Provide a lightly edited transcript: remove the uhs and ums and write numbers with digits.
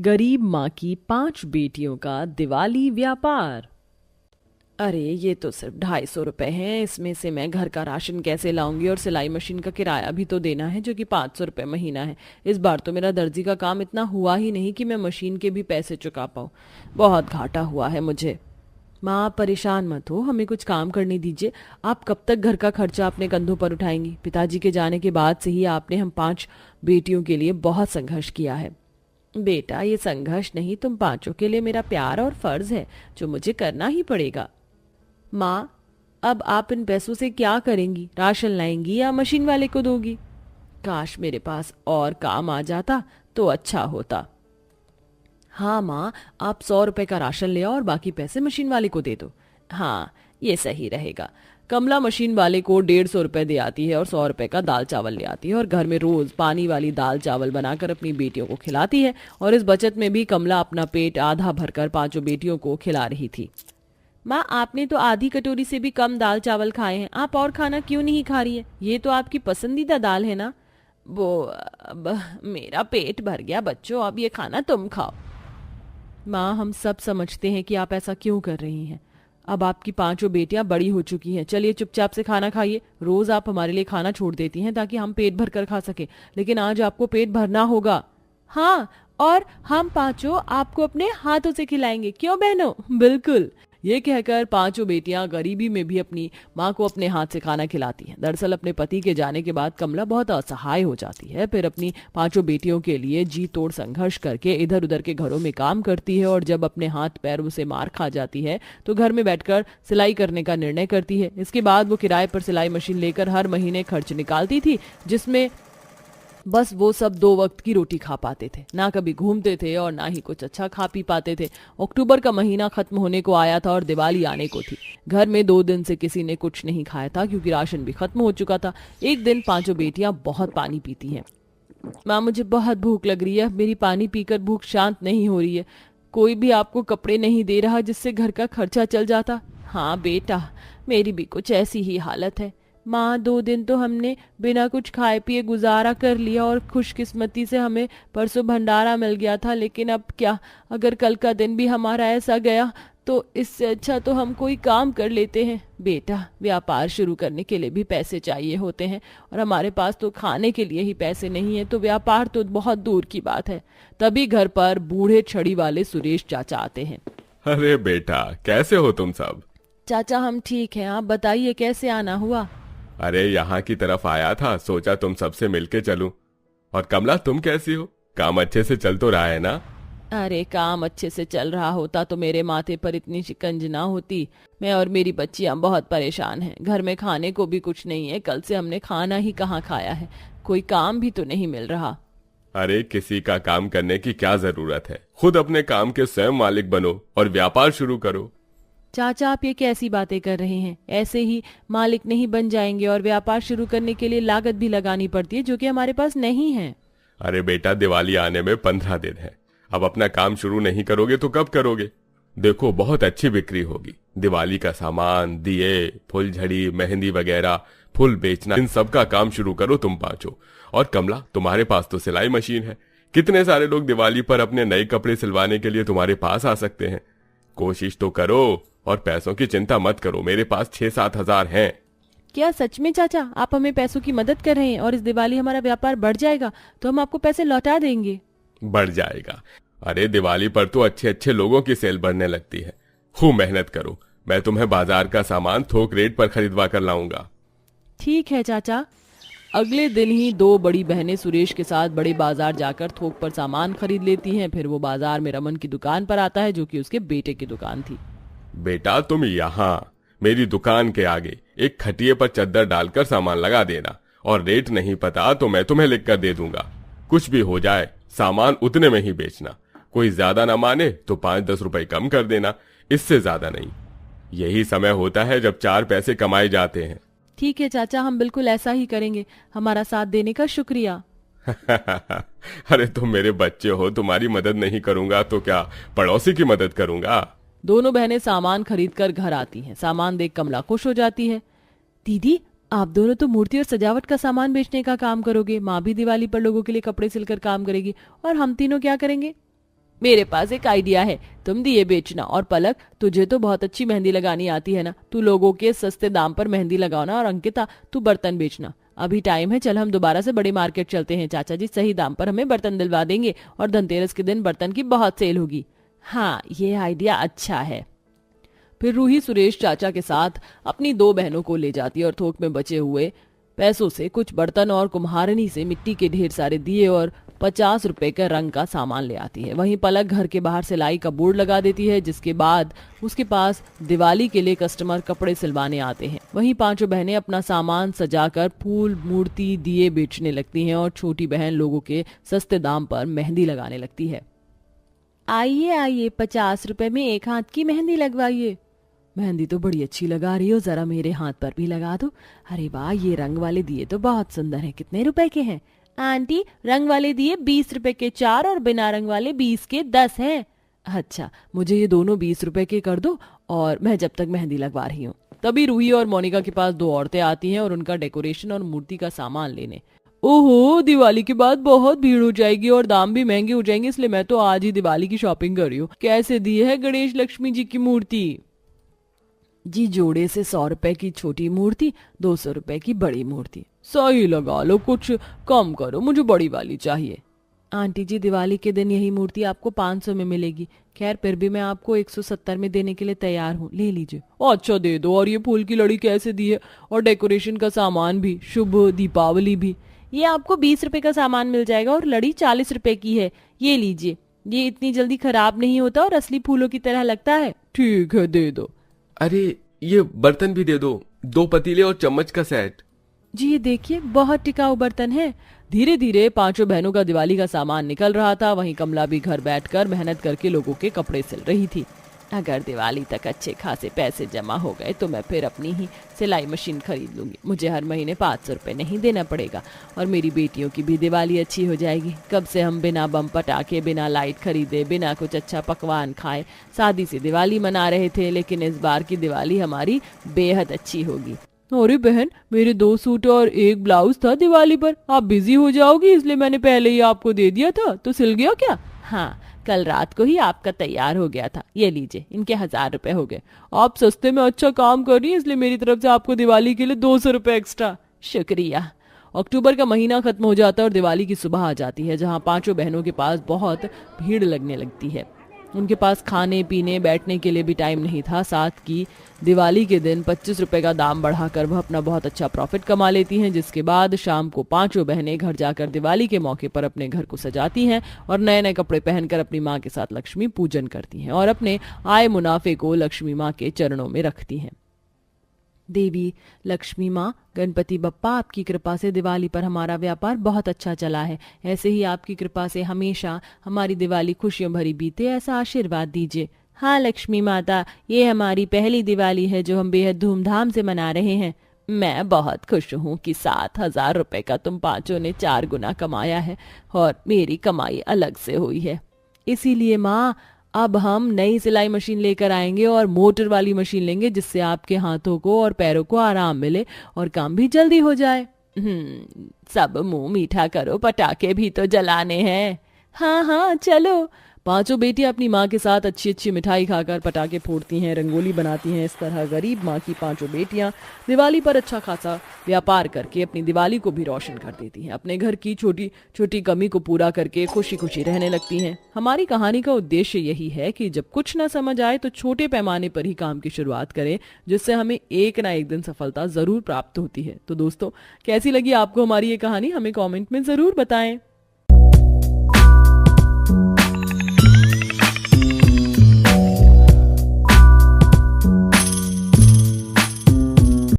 गरीब माँ की 5 बेटियों का दिवाली व्यापार। अरे ये तो सिर्फ 250 रुपए हैं, इसमें से मैं घर का राशन कैसे लाऊंगी और सिलाई मशीन का किराया भी तो देना है जो कि 500 रुपये महीना है। इस बार तो मेरा दर्जी का काम इतना हुआ ही नहीं कि मैं मशीन के भी पैसे चुका पाऊँ। बहुत घाटा हुआ है मुझे। माँ आप परेशान मत हो, हमें कुछ काम करने दीजिए। आप कब तक घर का खर्चा अपने कंधों पर उठाएंगी? पिताजी के जाने के बाद से ही आपने हम 5 बेटियों के लिए बहुत संघर्ष किया है। बेटा ये संघर्ष नहीं, तुम 5 के लिए मेरा प्यार और फर्ज है जो मुझे करना ही पड़ेगा। माँ अब आप इन पैसों से क्या करेंगी? राशन लाएंगी या मशीन वाले को दोगी? काश मेरे पास और काम आ जाता तो अच्छा होता। हाँ माँ, आप 100 रुपए का राशन ले आओ और बाकी पैसे मशीन वाले को दे दो। हाँ ये सही रहेगा। कमला मशीन वाले को 150 रुपए दे आती है और 100 रुपए का दाल चावल ले आती है और घर में रोज पानी वाली दाल चावल बनाकर अपनी बेटियों को खिलाती है। और इस बचत में भी कमला अपना पेट आधा भरकर 5 बेटियों को खिला रही थी। माँ आपने तो आधी कटोरी से भी कम दाल चावल खाए हैं, आप और खाना क्यों नहीं खा रही है? ये तो आपकी पसंदीदा दाल है ना। वो अब मेरा पेट भर गया बच्चों, अब ये खाना तुम खाओ। माँ हम सब समझते हैं कि आप ऐसा क्यों कर रही हैं। अब आपकी 5 बेटियां बड़ी हो चुकी हैं, चलिए चुपचाप से खाना खाइए। रोज आप हमारे लिए खाना छोड़ देती हैं ताकि हम पेट भर कर खा सके, लेकिन आज आपको पेट भरना होगा। हाँ, और हम 5 आपको अपने हाथों से खिलाएंगे, क्यों बहनों? बिल्कुल। ये कहकर 5 बेटियां गरीबी में भी अपनी माँ को अपने हाथ से खाना खिलाती हैं। दरअसल अपने पति के जाने के बाद कमला बहुत असहाय हो जाती है। फिर अपनी 5 बेटियों के लिए जी तोड़ संघर्ष करके इधर उधर के घरों में काम करती है और जब अपने हाथ पैरों से मार खा जाती है तो घर में बैठकर सिलाई करने का निर्णय करती है। इसके बाद वो किराए पर सिलाई मशीन लेकर हर महीने खर्च निकालती थी, जिसमें बस वो सब 2 वक्त की रोटी खा पाते थे। ना कभी घूमते थे और ना ही कुछ अच्छा खा पी पाते थे। अक्टूबर का महीना खत्म होने को आया था और दिवाली आने को थी। घर में 2 दिन से किसी ने कुछ नहीं खाया था क्योंकि राशन भी खत्म हो चुका था। एक दिन 5 बेटियां बहुत पानी पीती हैं। माँ मुझे बहुत भूख लग रही है, मेरी पानी पीकर भूख शांत नहीं हो रही है। कोई भी आपको कपड़े नहीं दे रहा जिससे घर का खर्चा चल जाता। हाँ बेटा, मेरी भी कुछ ऐसी ही हालत है। माँ 2 दिन तो हमने बिना कुछ खाए पिए गुजारा कर लिया और खुशकिस्मती से हमें परसों भंडारा मिल गया था, लेकिन अब क्या? अगर कल का दिन भी हमारा ऐसा गया तो इससे अच्छा तो हम कोई काम कर लेते हैं। बेटा व्यापार शुरू करने के लिए भी पैसे चाहिए होते हैं और हमारे पास तो खाने के लिए ही पैसे नहीं है, तो व्यापार तो बहुत दूर की बात है। तभी घर पर बूढ़े छड़ी वाले सुरेश चाचा आते हैं। अरे बेटा, कैसे हो तुम सब? चाचा हम ठीक हैं, आप बताइए कैसे आना हुआ? अरे यहाँ की तरफ आया था, सोचा तुम सबसे मिलके चलूं। और कमला तुम कैसी हो? काम अच्छे से चल तो रहा है ना? अरे काम अच्छे से चल रहा होता तो मेरे माथे पर इतनी शिकंज ना होती। मैं और मेरी बच्चियां बहुत परेशान हैं। घर में खाने को भी कुछ नहीं है, कल से हमने खाना ही कहाँ खाया है। कोई काम भी तो नहीं मिल रहा। अरे किसी का काम करने की क्या जरूरत है, खुद अपने काम के स्वयं मालिक बनो और व्यापार शुरू करो। चाचा आप ये कैसी बातें कर रहे हैं? ऐसे ही मालिक नहीं बन जाएंगे और व्यापार शुरू करने के लिए लागत भी लगानी पड़ती है जो कि हमारे पास नहीं है। अरे बेटा, दिवाली आने में 15 दिन है। अब अपना काम शुरू नहीं करोगे तो कब करोगे? देखो बहुत अच्छी बिक्री होगी। दिवाली का सामान, दिए, फुलझड़ी, मेहंदी वगैरह, फूल बेचना, इन सब का काम शुरू करो तुम 5। और कमला तुम्हारे पास तो सिलाई मशीन है। कितने सारे लोग दिवाली पर अपने नए कपड़े सिलवाने के लिए तुम्हारे पास आ सकते हैं। कोशिश तो करो और पैसों की चिंता मत करो, मेरे पास 6-7 हजार हैं। क्या सच में चाचा आप हमें पैसों की मदद कर रहे हैं और इस दिवाली हमारा व्यापार बढ़ जाएगा तो हम आपको पैसे लौटा देंगे? बढ़ जाएगा? अरे दिवाली पर तो अच्छे अच्छे लोगों की सेल बढ़ने लगती है। खूब मेहनत करो, मैं तुम्हें बाजार का सामान थोक रेट पर खरीदवा कर लाऊंगा। ठीक है चाचा। अगले दिन ही 2 बड़ी बहनें सुरेश के साथ बड़े बाजार जाकर थोक पर सामान खरीद लेती हैं। फिर वो बाजार में रमन की दुकान पर आता है जो कि उसके बेटे की दुकान थी। बेटा तुम यहाँ मेरी दुकान के आगे एक खटिए पर चद्दर डालकर सामान लगा देना, और रेट नहीं पता तो मैं तुम्हें लिख कर दे दूंगा। कुछ भी हो जाए सामान उतने में ही बेचना। कोई ज्यादा ना माने तो 5-10 रुपए कम कर देना, इससे ज्यादा नहीं। यही समय होता है जब 4 पैसे कमाए जाते हैं। ठीक है चाचा, हम बिल्कुल ऐसा ही करेंगे। हमारा साथ देने का शुक्रिया। अरे तुम मेरे बच्चे हो, तुम्हारी मदद नहीं करूंगा तो क्या पड़ोसी की मदद करूंगा। दोनों बहनें सामान खरीदकर घर आती हैं। सामान देख कमला खुश हो जाती है। दीदी आप दोनों तो मूर्ति और सजावट का सामान बेचने का काम करोगे, माँ भी दिवाली पर लोगों के लिए कपड़े सिलकर काम करेगी, और हम तीनों क्या करेंगे? मेरे पास एक आइडिया है, तुम दिए बेचना। और पलक, तुझे तो बहुत अच्छी मेहंदी लगानी आती है ना, तू लोगों के सस्ते दाम पर मेहंदी लगाना। और अंकिता, तू बर्तन बेचना। अभी टाइम है, चल हम दोबारा से बड़ी मार्केट चलते हैं। चाचा जी सही दाम पर हमें बर्तन दिलवा देंगे और धनतेरस के दिन बर्तन की बहुत सेल होगी। हाँ, ये आइडिया अच्छा है। फिर रूही सुरेश चाचा के साथ अपनी दो बहनों को ले जाती है और थोक में बचे हुए पैसों से कुछ बर्तन और कुम्हारनी से मिट्टी के ढेर सारे दिए और 50 रुपए का रंग का सामान ले आती है। वहीं पलक घर के बाहर सिलाई का बोर्ड लगा देती है, जिसके बाद उसके पास दिवाली के लिए कस्टमर कपड़े सिलवाने आते हैं। वहीं पांचों बहनें अपना सामान सजाकर फूल, मूर्ति, दिए बेचने लगती हैं और छोटी बहन लोगों के सस्ते दाम पर मेहंदी लगाने लगती है। आइए आइए, 50 रुपए में एक हाथ की मेहंदी लगवाइए। मेहंदी तो बड़ी अच्छी लगा रही हो, जरा मेरे हाथ पर भी लगा दो। अरे वाह, ये रंग वाले दिए तो बहुत सुंदर हैं। कितने रुपए के हैं? आंटी, रंग वाले दिए 20 रुपए के 4 और बिना रंग वाले 20 के 10 हैं। अच्छा, मुझे ये दोनों 20 रुपए के कर दो और मैं जब तक मेहंदी लगवा रही हूँ। तभी रूही और मोनिका के पास दो औरतें आती हैं और उनका डेकोरेशन और मूर्ति का सामान लेने। ओहो, दिवाली के बाद बहुत भीड़ हो जाएगी और दाम भी महंगे हो जाएंगे, इसलिए मैं तो आज ही दिवाली की शॉपिंग कर रही हूँ। कैसे दी है गणेश लक्ष्मी जी की मूर्ति? जी, जोड़े से 100 रुपए की छोटी मूर्ति, 200 रुपए की बड़ी मूर्ति। सही लगा लो, कुछ कम करो, मुझे बड़ी वाली चाहिए। आंटी जी, दिवाली के दिन यही मूर्ति आपको 500 में मिलेगी। खैर, फिर भी मैं आपको 170 में देने के लिए तैयार हूँ, ले लीजिए। अच्छा, दे दो। और ये फूल की लड़ी कैसे दी है? और डेकोरेशन का सामान भी, शुभ दीपावली भी। ये आपको 20 रुपए का सामान मिल जाएगा और लड़ी 40 रुपए की है। ये लीजिए, ये इतनी जल्दी खराब नहीं होता और असली फूलों की तरह लगता है। ठीक है, दे दो। अरे, ये बर्तन भी दे दो, 2 पतीले और चम्मच का सेट। जी, ये देखिए, बहुत टिकाऊ बर्तन है। धीरे धीरे पांचों बहनों का दिवाली का सामान निकल रहा था। वहीं कमला भी घर बैठकर मेहनत करके लोगों के कपड़े सिल रही थी। अगर दिवाली तक अच्छे खासे पैसे जमा हो गए तो मैं फिर अपनी ही सिलाई मशीन खरीद लूंगी। मुझे हर महीने 500 रुपये नहीं देना पड़ेगा और मेरी बेटियों की भी दिवाली अच्छी हो जाएगी। कब से हम बिना बम पटाखे, बिना लाइट खरीदे, बिना कुछ अच्छा पकवान खाए सादी सी दिवाली मना रहे थे, लेकिन इस बार की दिवाली हमारी बेहद अच्छी होगी। अरे बहन, मेरे 2 सूट और 1 ब्लाउज था दिवाली पर, आप बिजी हो जाओगी इसलिए मैंने पहले ही आपको दे दिया था, तो सिल गया क्या? हाँ, कल रात को ही आपका तैयार हो गया था। ये लीजिए, इनके 1000 रुपए हो गए। आप सस्ते में अच्छा काम कर रही हैं, इसलिए मेरी तरफ से आपको दिवाली के लिए 200 रुपए एक्स्ट्रा। शुक्रिया। अक्टूबर का महीना खत्म हो जाता है और दिवाली की सुबह आ जाती है, जहाँ पांचों बहनों के पास बहुत भीड़ लगने लगती है। उनके पास खाने पीने बैठने के लिए भी टाइम नहीं था। साथ की दिवाली के दिन 25 रुपए का दाम बढ़ाकर वह अपना बहुत अच्छा प्रॉफिट कमा लेती हैं, जिसके बाद शाम को पांचों बहनें घर जाकर दिवाली के मौके पर अपने घर को सजाती हैं और नए नए कपड़े पहनकर अपनी माँ के साथ लक्ष्मी पूजन करती हैं और अपने आय मुनाफे को लक्ष्मी माँ के चरणों में रखती हैं। देवी लक्ष्मी माँ, गणपति बप्पा, आपकी कृपा से दिवाली पर हमारा व्यापार बहुत अच्छा चला है। ऐसे ही आपकी कृपा से हमेशा हमारी दिवाली खुशियों भरी बीते, ऐसा आशीर्वाद दीजिए। हाँ लक्ष्मी माता, ये हमारी पहली दिवाली है जो हम बेहद धूमधाम से मना रहे हैं। मैं बहुत खुश हूँ कि 7,000 रुपए का तुम पांचों ने 4 गुना कमाया है और मेरी कमाई अलग से हुई है। इसीलिए माँ, अब हम नई सिलाई मशीन लेकर आएंगे और मोटर वाली मशीन लेंगे, जिससे आपके हाथों को और पैरों को आराम मिले और काम भी जल्दी हो जाए। सब मुंह मीठा करो, पटाखे भी तो जलाने हैं। हाँ हाँ, चलो। पांचों बेटियां अपनी माँ के साथ अच्छी अच्छी मिठाई खाकर पटाखे फोड़ती हैं, रंगोली बनाती हैं। इस तरह गरीब माँ की पांचों बेटियां दिवाली पर अच्छा खासा व्यापार करके अपनी दिवाली को भी रोशन कर देती हैं। अपने घर की छोटी छोटी कमी को पूरा करके खुशी खुशी रहने लगती हैं। हमारी कहानी का उद्देश्य यही है कि जब कुछ ना समझ आए तो छोटे पैमाने पर ही काम की शुरुआत करें, जिससे हमें एक ना एक दिन सफलता जरूर प्राप्त होती है। तो दोस्तों, कैसी लगी आपको हमारी ये कहानी? हमें कॉमेंट में जरूर बताएं।